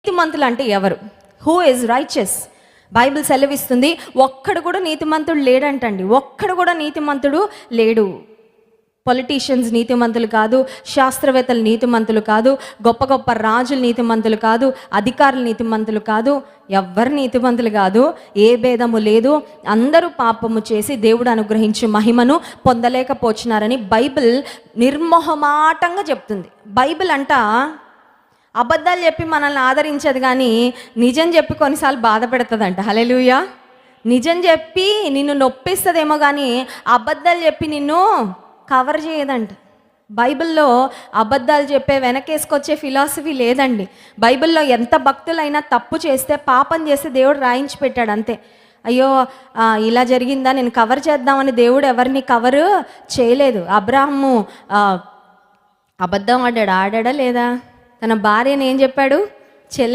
నీతిమంతులు అంటే ఎవరు? Who is righteous? బైబిల్ సెలవిస్తుంది ఒక్కడు కూడా నీతిమంతుడు లేడంటండి. ఒక్కడు కూడా నీతిమంతుడు లేడు. పొలిటీషియన్స్ నీతిమంతులు కాదు, శాస్త్రవేత్తలు నీతిమంతులు కాదు, గొప్ప గొప్ప రాజులు నీతిమంతులు కాదు, అధికారులు నీతిమంతులు కాదు, ఎవ్వరు నీతిమంతులు కాదు. ఏ భేదము లేదు. అందరూ పాపము చేసి దేవుడు అనుగ్రహించి మహిమను పొందలేకపోతున్నారని బైబిల్ నిర్మోహమాటంగా చెప్తుంది. బైబిల్ అంట అబద్ధాలు చెప్పి మనల్ని ఆదరించదు, కానీ నిజం చెప్పి కొన్నిసార్లు బాధ పెడుతుందంట. హల్లెలూయా. నిజం చెప్పి నిన్ను నొప్పిస్తుందేమో, కానీ అబద్ధాలు చెప్పి నిన్ను కవర్ చేయదంట. బైబిల్లో అబద్ధాలు చెప్పే వెనకేసుకొచ్చే ఫిలాసఫీ లేదండి. బైబిల్లో ఎంత భక్తులైనా తప్పు చేస్తే, పాపం చేస్తే దేవుడు రాయించి పెట్టాడు అంతే. అయ్యో ఇలా జరిగిందా, నేను కవర్ చేద్దామని దేవుడు ఎవరిని కవర్ చేయలేదు. అబ్రాహాము అబద్ధం ఆడాడా లేదా? తన భార్యని ఏం చెప్పాడు?